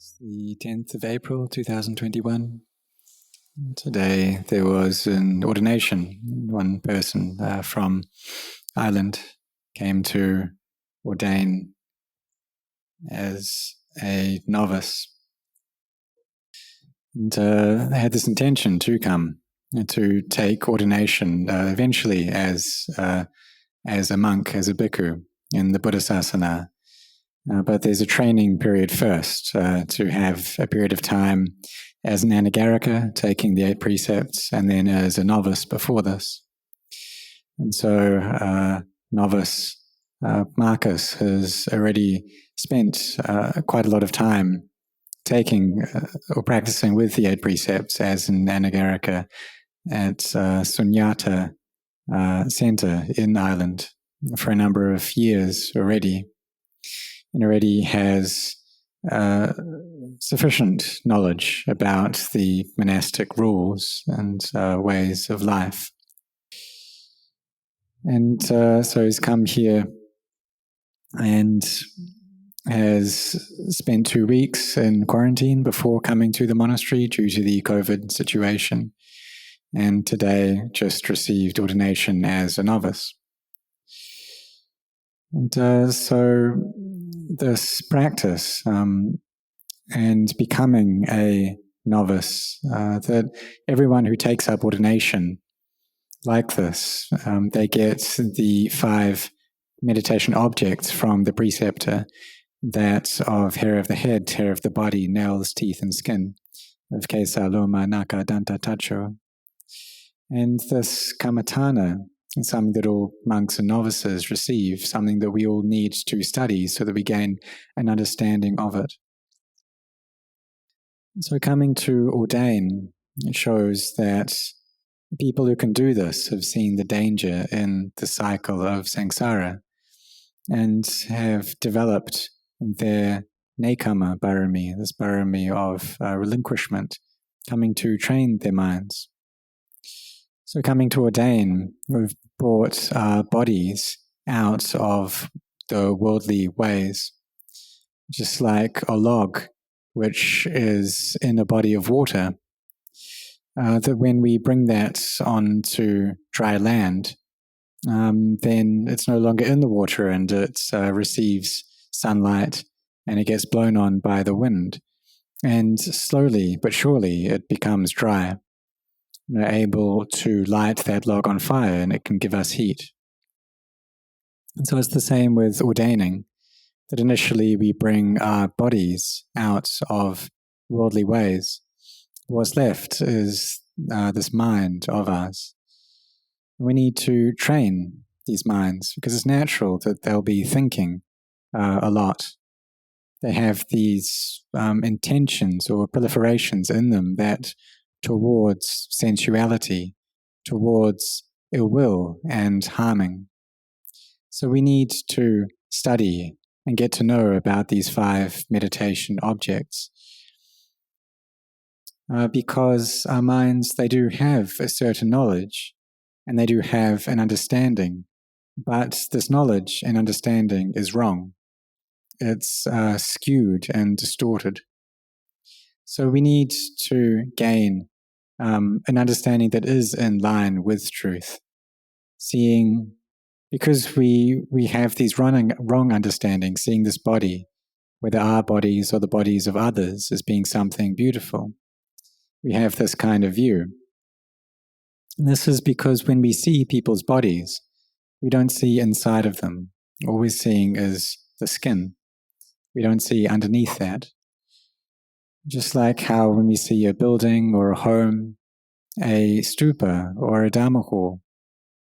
It's the 10th of April 2021. Today there was an ordination. One person from Ireland came to ordain as a novice. And they had this intention to come to take ordination eventually as a monk, as a bhikkhu in the Buddhasasana. But there's a training period first to have a period of time as an anagarika, taking the 8 precepts, and then as a novice before this. And so novice Markus has already spent quite a lot of time taking or practicing with the 8 precepts as an anagarika at Sunyata Centre in Ireland for a number of years already, and already has sufficient knowledge about the monastic rules and ways of life. And so he's come here and has spent 2 weeks in quarantine before coming to the monastery due to the COVID situation, and today just received ordination as a novice. And so this practice and becoming a novice, that everyone who takes up ordination like this, they get the 5 meditation objects from the preceptor, that of hair of the head, hair of the body, nails, teeth, and skin, of kesa, loma, naka, danta, tacho. And this kammatthana is something that all monks and novices receive, something that we all need to study so that we gain an understanding of it. So coming to ordain, it shows that people who can do this have seen the danger in the cycle of samsara and have developed their nekama barami, this barami of relinquishment, coming to train their minds. So coming to ordain, we've brought our bodies out of the worldly ways, just like a log which is in a body of water, that when we bring that onto dry land, then it's no longer in the water and it receives sunlight and it gets blown on by the wind. And slowly but surely it becomes dry. We're able to light that log on fire and it can give us heat. And so it's the same with ordaining, that initially we bring our bodies out of worldly ways. What's left is this mind of ours. We need to train these minds because it's natural that they'll be thinking a lot. They have these intentions or proliferations in them that towards sensuality, towards ill will and harming. So we need to study and get to know about these 5 meditation objects, because our minds, they do have a certain knowledge and they do have an understanding, but this knowledge and understanding is wrong. It's skewed and distorted. So we need to gain an understanding that is in line with truth, seeing, because we have these wrong understandings, seeing this body, whether our bodies or the bodies of others, as being something beautiful. We have this kind of view. And this is because when we see people's bodies, we don't see inside of them. All we're seeing is the skin. We don't see underneath that. Just like how when we see a building or a home, a stupa or a Dhamma hall,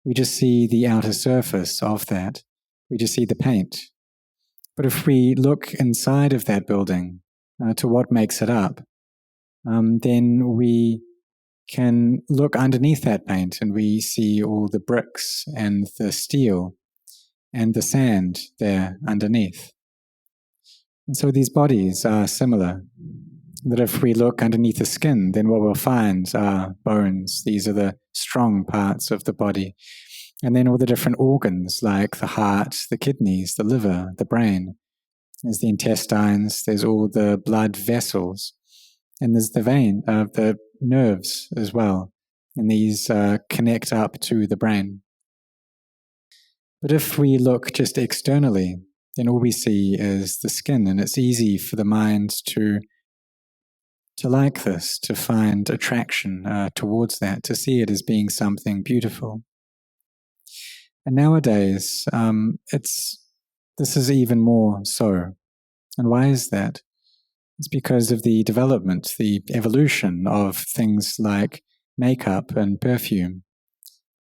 we just see the outer surface of that. We just see the paint. But if we look inside of that building to what makes it up, then we can look underneath that paint and we see all the bricks and the steel and the sand there underneath. And so these bodies are similar, that if we look underneath the skin, then what we'll find are bones. These are the strong parts of the body. And then all the different organs like the heart, the kidneys, the liver, the brain. There's the intestines, there's all the blood vessels, and there's the nerves as well. And these connect up to the brain. But if we look just externally, then all we see is the skin, and it's easy for the mind to like this, to find attraction towards that, to see it as being something beautiful. And nowadays, this is even more so. And why is that? It's because of the development, the evolution of things like makeup and perfume,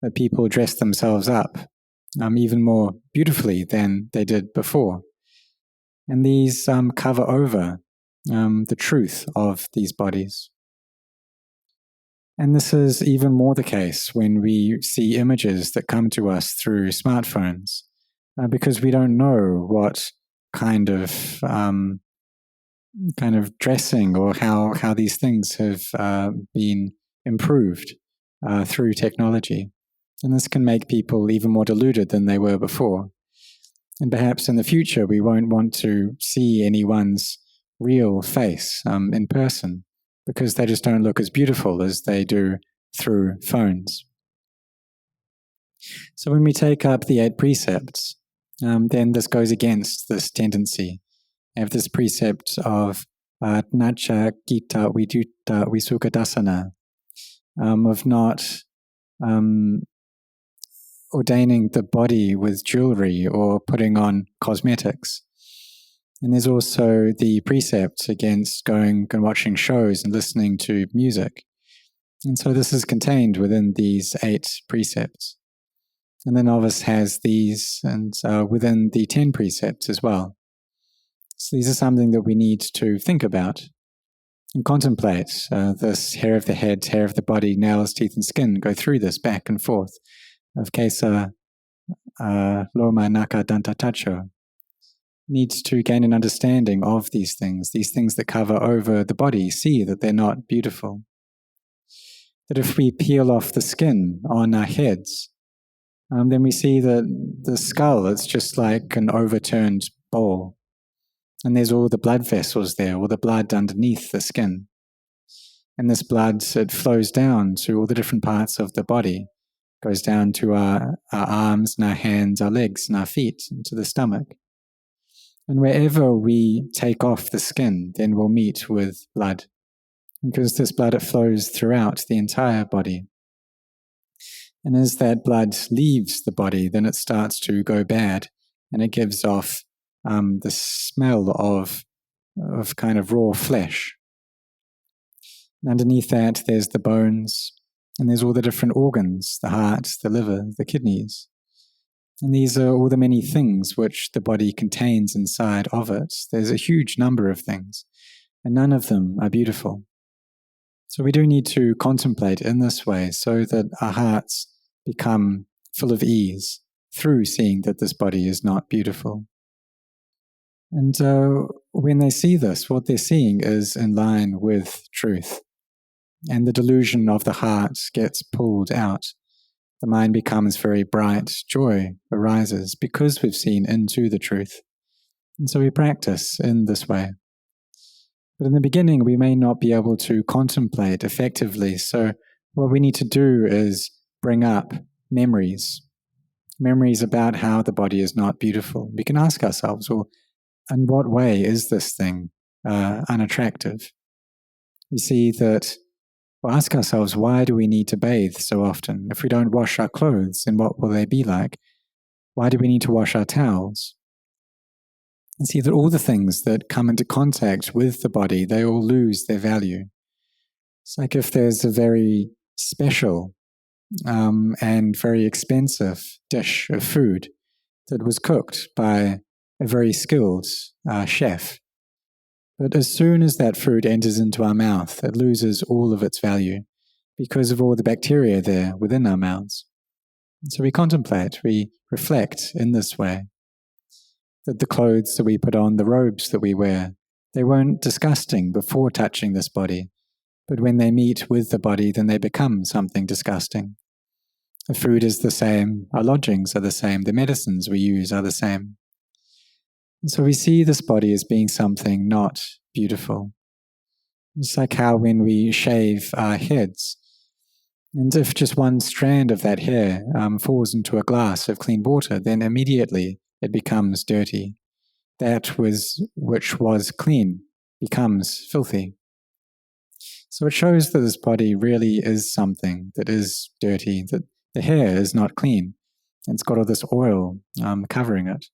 that people dress themselves up even more beautifully than they did before. And these cover over the truth of these bodies. And this is even more the case when we see images that come to us through smartphones, because we don't know what kind of dressing or how these things have been improved through technology. And this can make people even more deluded than they were before. And perhaps in the future we won't want to see anyone's real face in person, because they just don't look as beautiful as they do through phones. So when we take up the 8 precepts, then this goes against this tendency. We have this precept of nacha gita viduta visukadasana, of not ordaining the body with jewelry or putting on cosmetics. And there's also the precept against going and watching shows and listening to music. And so this is contained within these 8 precepts. And the novice has these and within the 10 precepts as well. So these are something that we need to think about and contemplate. This hair of the head, hair of the body, nails, teeth and skin go through this back and forth of kesa, loma, naka, danta, tacho. Needs to gain an understanding of these things that cover over the body, see that they're not beautiful. That if we peel off the skin on our heads, then we see that the skull is just like an overturned bowl. And there's all the blood vessels there, all the blood underneath the skin. And this blood, it flows down to all the different parts of the body. It goes down to our arms and our hands, our legs and our feet, and to the stomach. And wherever we take off the skin, then we'll meet with blood. Because this blood, it flows throughout the entire body. And as that blood leaves the body, then it starts to go bad, and it gives off the smell of kind of raw flesh. And underneath that, there's the bones, and there's all the different organs, the heart, the liver, the kidneys. And these are all the many things which the body contains inside of it. There's a huge number of things, and none of them are beautiful. So we do need to contemplate in this way so that our hearts become full of ease through seeing that this body is not beautiful. And when they see this, what they're seeing is in line with truth. And the delusion of the heart gets pulled out. The mind becomes very bright, joy arises because we've seen into the truth. And so we practice in this way. But in the beginning, we may not be able to contemplate effectively. So what we need to do is bring up memories about how the body is not beautiful. We can ask ourselves, well, in what way is this thing unattractive? We see that, we'll ask ourselves, why do we need to bathe so often? If we don't wash our clothes, then what will they be like? Why do we need to wash our towels? And see that all the things that come into contact with the body, they all lose their value. It's like if there's a very special and very expensive dish of food that was cooked by a very skilled chef. But as soon as that food enters into our mouth, it loses all of its value because of all the bacteria there within our mouths. And so we contemplate, we reflect in this way, that the clothes that we put on, the robes that we wear, they weren't disgusting before touching this body, but when they meet with the body, then they become something disgusting. The food is the same, our lodgings are the same, the medicines we use are the same. And so we see this body as being something not beautiful. It's like how when we shave our heads, and if just one strand of that hair falls into a glass of clean water, then immediately it becomes dirty. That which was clean becomes filthy. So it shows that this body really is something that is dirty, that the hair is not clean. It's got all this oil covering it.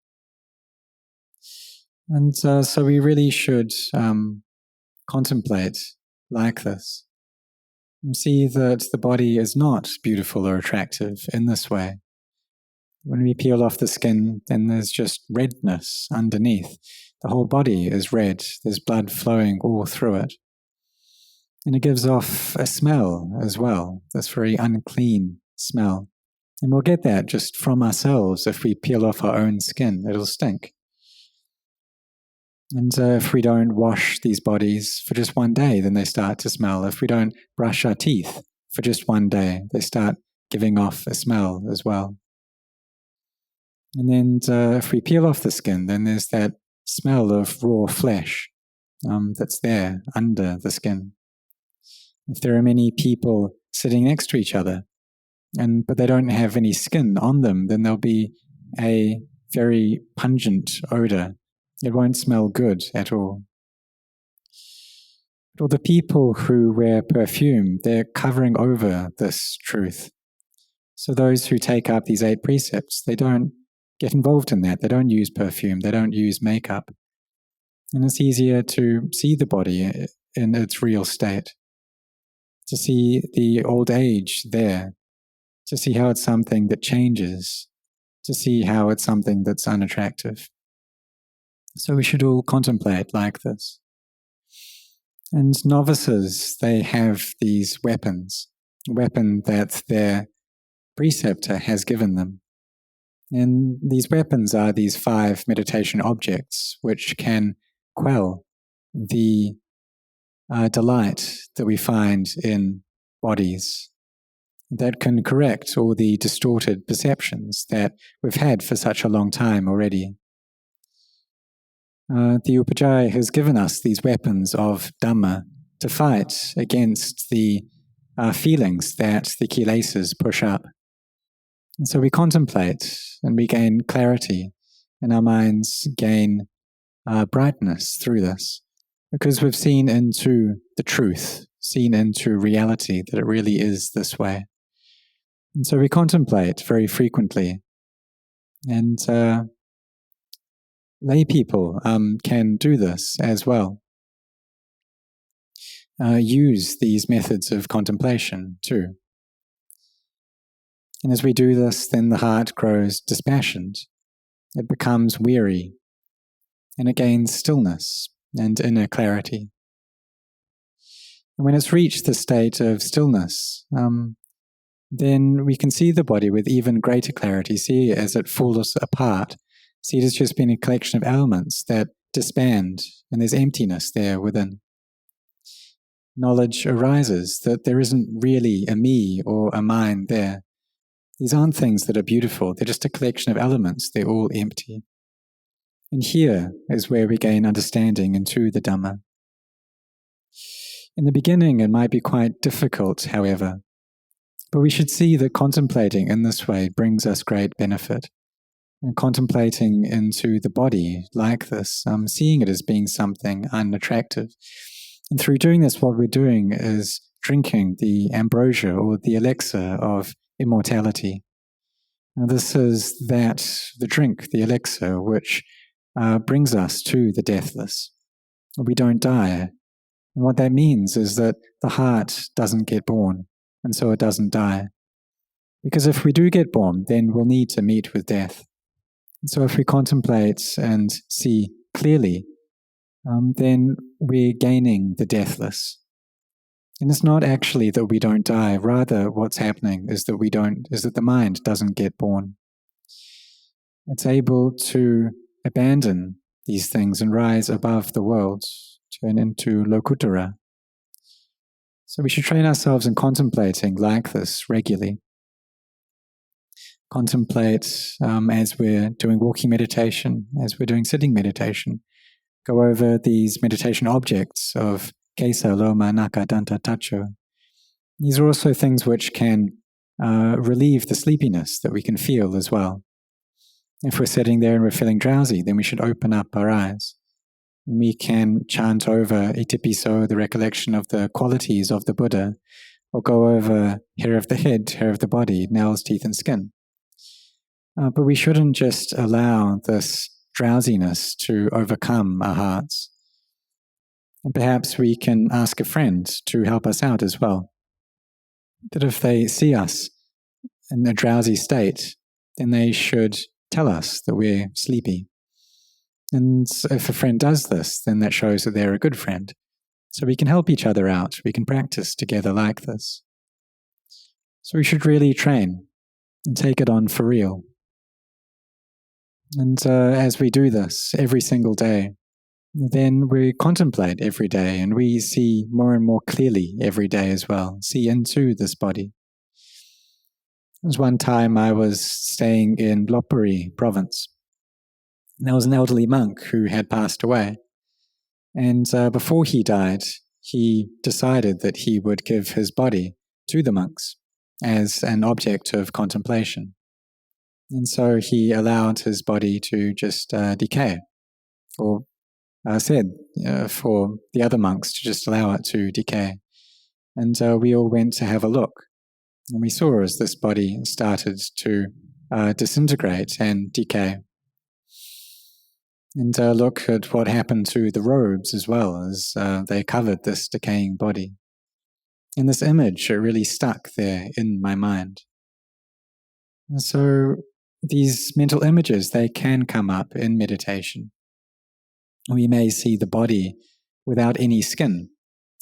And so we really should contemplate like this. And see that the body is not beautiful or attractive in this way. When we peel off the skin, then there's just redness underneath. The whole body is red. There's blood flowing all through it. And it gives off a smell as well, this very unclean smell. And we'll get that just from ourselves. If we peel off our own skin, it'll stink. And if we don't wash these bodies for just one day, then they start to smell. If we don't brush our teeth for just one day, they start giving off a smell as well. And then if we peel off the skin, then there's that smell of raw flesh that's there under the skin. If there are many people sitting next to each other, but they don't have any skin on them, then there'll be a very pungent odor. It won't smell good at all. But all the people who wear perfume, they're covering over this truth. So those who take up these 8 precepts, they don't get involved in that. They don't use perfume. They don't use makeup. And it's easier to see the body in its real state, to see the old age there, to see how it's something that changes, to see how it's something that's unattractive. So we should all contemplate like this. And novices, they have these weapons, a weapon that their preceptor has given them. And these weapons are these 5 meditation objects which can quell the delight that we find in bodies, that can correct all the distorted perceptions that we've had for such a long time already. The Upajjhaya has given us these weapons of Dhamma to fight against the feelings that the kilesas push up. And so we contemplate and we gain clarity, and our minds gain brightness through this, because we've seen into the truth, seen into reality, that it really is this way. And so we contemplate very frequently. And lay people can do this as well. Use these methods of contemplation too. And as we do this, then the heart grows dispassionate. It becomes weary, and it gains stillness and inner clarity. And when it's reached the state of stillness, then we can see the body with even greater clarity, see it as it falls apart, see it as just being a collection of elements that disband, and there's emptiness there within. Knowledge arises that there isn't really a me or a mind there. These aren't things that are beautiful, they're just a collection of elements, they're all empty. And here is where we gain understanding into the Dhamma. In the beginning, it might be quite difficult, however, but we should see that contemplating in this way brings us great benefit. And contemplating into the body like this, seeing it as being something unattractive. And through doing this, what we're doing is drinking the ambrosia or the elixir of immortality. Now, this is the drink, the elixir, which brings us to the deathless. We don't die. And what that means is that the heart doesn't get born, and so it doesn't die. Because if we do get born, then we'll need to meet with death. And so if we contemplate and see clearly, then we're gaining the deathless. And it's not actually that we don't die, rather what's happening is that the mind doesn't get born. It's able to abandon these things and rise above the world, turn into Lokuttara. So we should train ourselves in contemplating like this regularly. contemplate as we're doing walking meditation, as we're doing sitting meditation. Go over these meditation objects of Kesa, Loma, Naka, Danta, Tacho. These are also things which can relieve the sleepiness that we can feel as well. If we're sitting there and we're feeling drowsy, then we should open up our eyes. We can chant over Itipiso, the recollection of the qualities of the Buddha, or go over hair of the head, hair of the body, nails, teeth, and skin. But we shouldn't just allow this drowsiness to overcome our hearts. And perhaps we can ask a friend to help us out as well. That if they see us in a drowsy state, then they should tell us that we're sleepy. And if a friend does this, then that shows that they're a good friend. So we can help each other out. We can practice together like this. So we should really train and take it on for real. And as we do this every single day, then we contemplate every day and we see more and more clearly every day as well, see into this body. There was one time I was staying in Lopburi province. There was an elderly monk who had passed away. And before he died, he decided that he would give his body to the monks as an object of contemplation. And so he allowed his body to just decay, or said for the other monks to just allow it to decay. And we all went to have a look. And we saw as this body started to disintegrate and decay. And look at what happened to the robes as well as they covered this decaying body. And this image, it really stuck there in my mind. And so these mental images, they can come up in meditation. We may see the body without any skin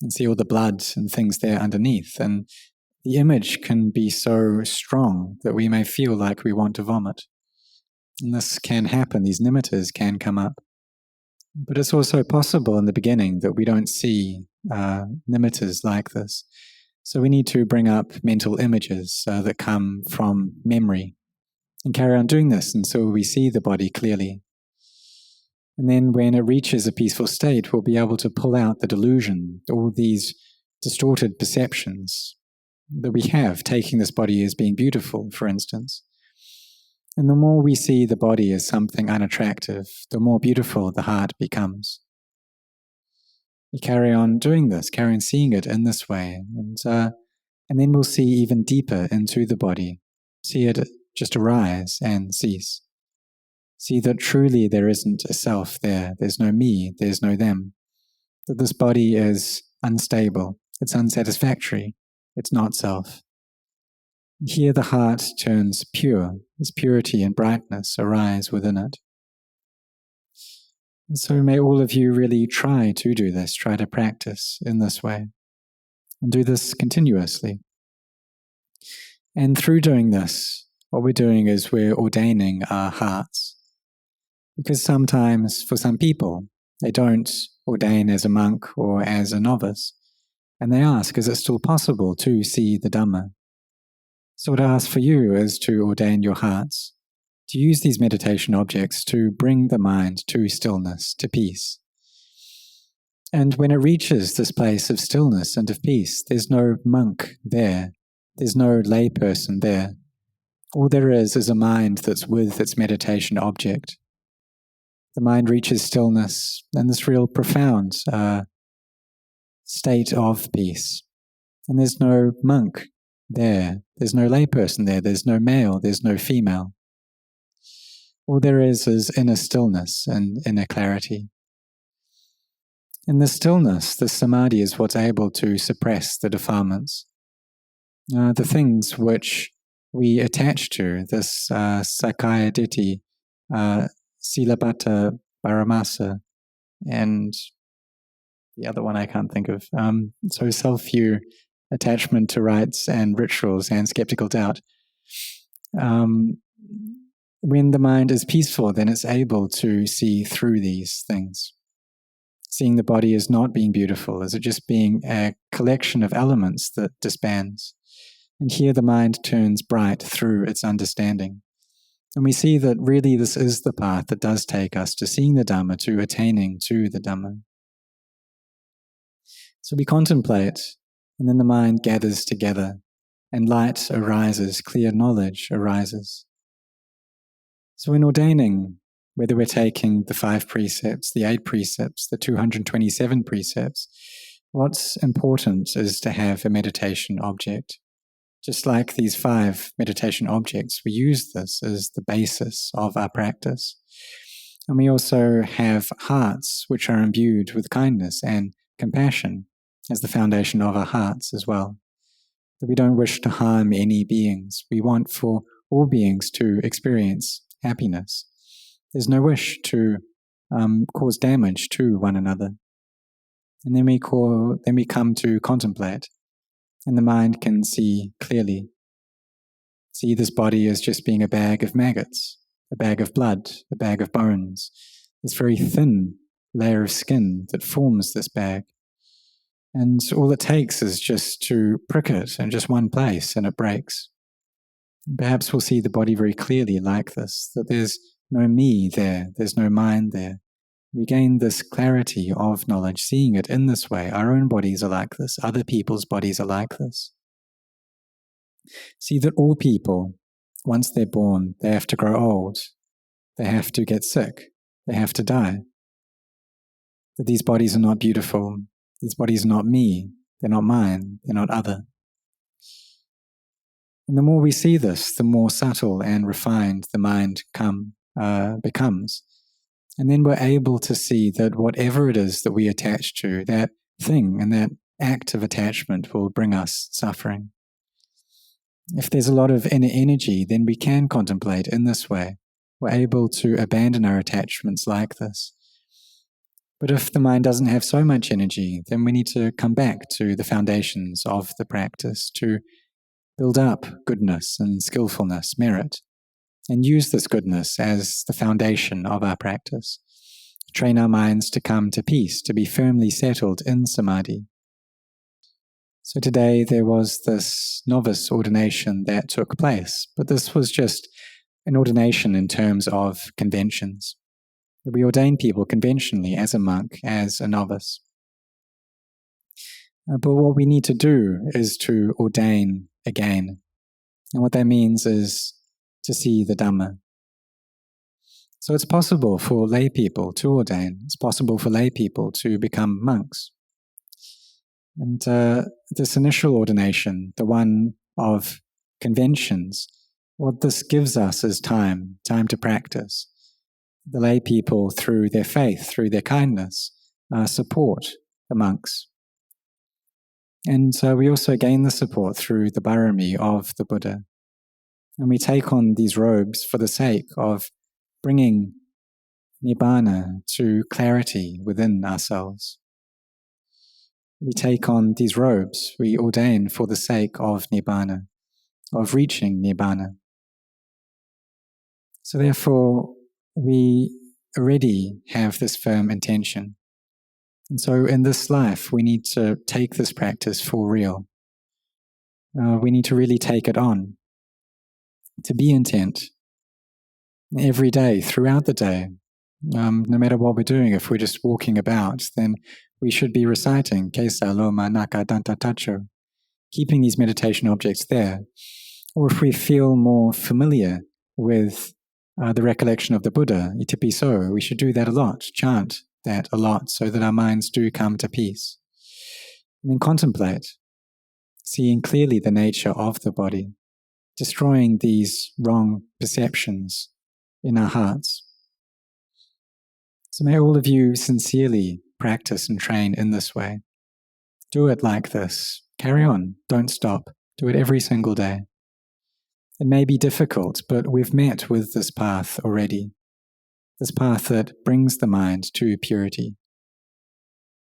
and see all the blood and things there underneath. And the image can be so strong that we may feel like we want to vomit. And this can happen, these nimittas can come up. But it's also possible in the beginning that we don't see nimittas like this. So we need to bring up mental images that come from memory and carry on doing this until we see the body clearly. And then when it reaches a peaceful state, we'll be able to pull out the delusion, all these distorted perceptions that we have, taking this body as being beautiful, for instance. And the more we see the body as something unattractive, the more beautiful the heart becomes. We carry on doing this, carry on seeing it in this way, and then we'll see even deeper into the body, see it just arise and cease. See that truly there isn't a self there, there's no me, there's no them, that this body is unstable, it's unsatisfactory, it's not self. Here the heart turns pure, as purity and brightness arise within it. And so may all of you really try to do this, try to practice in this way, and do this continuously. And through doing this, what we're doing is we're ordaining our hearts. Because sometimes, for some people, they don't ordain as a monk or as a novice, and they ask, is it still possible to see the Dhamma? So what I ask for you is to ordain your hearts, to use these meditation objects to bring the mind to stillness, to peace. And when it reaches this place of stillness and of peace, there's no monk there, there's no layperson there. All there is a mind that's with its meditation object. The mind reaches stillness and this real profound state of peace. And there's no monk there. There's no layperson there. There's no male. There's no female. All there is inner stillness and inner clarity. In the stillness, the samadhi is what's able to suppress the defilements. The things which we attach to, this sakaya ditthi, silabata paramasa, and the other one I can't think of. So self-view, attachment to rites and rituals, and skeptical doubt. When the mind is peaceful, then it's able to see through these things. Seeing the body as not being beautiful, as it just being a collection of elements that disbands. And here the mind turns bright through its understanding. And we see that really this is the path that does take us to seeing the Dhamma, to attaining to the Dhamma. So we contemplate, and then the mind gathers together, and light arises, clear knowledge arises. So in ordaining, whether we're taking the 5 precepts, the 8 precepts, the 227 precepts, what's important is to have a meditation object. Just like these 5 meditation objects, we use this as the basis of our practice. And we also have hearts which are imbued with kindness and compassion as the foundation of our hearts as well. That we don't wish to harm any beings. We want for all beings to experience happiness. There's no wish to cause damage to one another. And then we come to contemplate, and the mind can see clearly. See this body as just being a bag of maggots, a bag of blood, a bag of bones, this very thin layer of skin that forms this bag. And all it takes is just to prick it in just one place and it breaks. Perhaps we'll see the body very clearly like this, that there's no me there, there's no mind there. We gain this clarity of knowledge, seeing it in this way. Our own bodies are like this, other people's bodies are like this. See that all people, once they're born, they have to grow old, they have to get sick, they have to die. That these bodies are not beautiful, these bodies are not me, they're not mine, they're not other. And the more we see this, the more subtle and refined the mind becomes. And then we're able to see that whatever it is that we attach to, that thing and that act of attachment will bring us suffering. If there's a lot of inner energy, then we can contemplate in this way. We're able to abandon our attachments like this. But if the mind doesn't have so much energy, then we need to come back to the foundations of the practice to build up goodness and skillfulness, merit, and use this goodness as the foundation of our practice. Train our minds to come to peace, to be firmly settled in samadhi. So today there was this novice ordination that took place, but this was just an ordination in terms of conventions. We ordain people conventionally as a monk, as a novice. But what we need to do is to ordain again. And what that means is to see the Dhamma. So it's possible for lay people to ordain. It's possible for lay people to become monks. And this initial ordination, the one of conventions, what this gives us is time to practice. The lay people, through their faith, through their kindness, support the monks. And we also gain the support through the barami of the Buddha. And we take on these robes for the sake of bringing nibbana to clarity within ourselves. We take on these robes, we ordain for the sake of nibbana, of reaching nibbana. So therefore, we already have this firm intention. And so in this life, we need to take this practice for real. We need to really take it on, to be intent every day, throughout the day. No matter what we're doing, if we're just walking about, then we should be reciting Kesa, Loma, Naka, Danta, Tacho, keeping these meditation objects there. Or if we feel more familiar with the recollection of the Buddha, itipiso, we should do that a lot, chant that a lot, so that our minds do come to peace. And then contemplate, seeing clearly the nature of the body, destroying these wrong perceptions in our hearts. So may all of you sincerely practice and train in this way. Do it like this. Carry on. Don't stop. Do it every single day. It may be difficult, but we've met with this path already. This path that brings the mind to purity.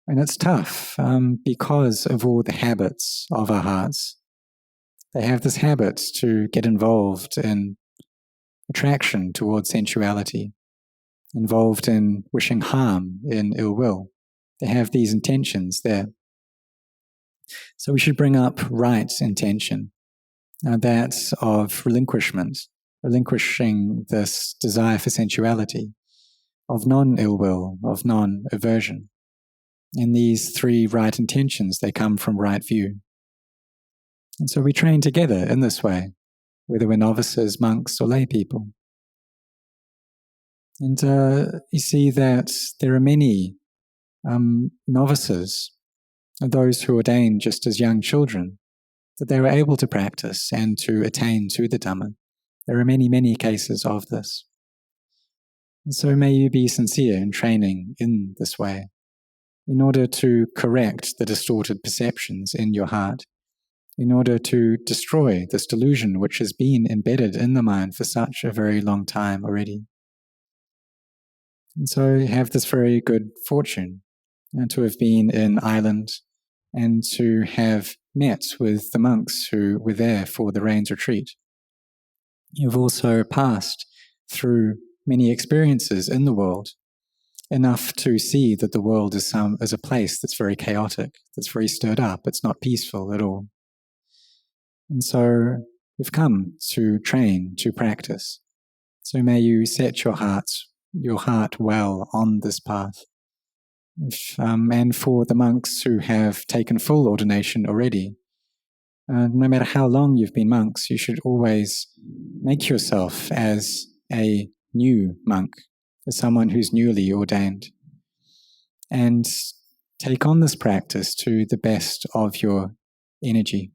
And it's tough because of all the habits of our hearts. They have this habit to get involved in attraction towards sensuality, involved in wishing harm, in ill will. They have these intentions there. So we should bring up right intention. that of relinquishing this desire for sensuality, of non-ill will, of non-aversion. And these three right intentions, they come from right view. And so we train together in this way, whether we're novices, monks, or lay people. And you see that there are many novices, those who ordained just as young children, that they were able to practice and to attain to the Dhamma. There are many, many cases of this. And so may you be sincere in training in this way, in order to correct the distorted perceptions in your heart, in order to destroy this delusion which has been embedded in the mind for such a very long time already. And so you have this very good fortune to have been in Ireland and to have met with the monks who were there for the Rains retreat. You've also passed through many experiences in the world, enough to see that the world is a place that's very chaotic, that's very stirred up, it's not peaceful at all. And so you've come to train, to practice. So may you set your heart well on this path. And for the monks who have taken full ordination already, no matter how long you've been monks, you should always make yourself as a new monk, as someone who's newly ordained, and take on this practice to the best of your energy.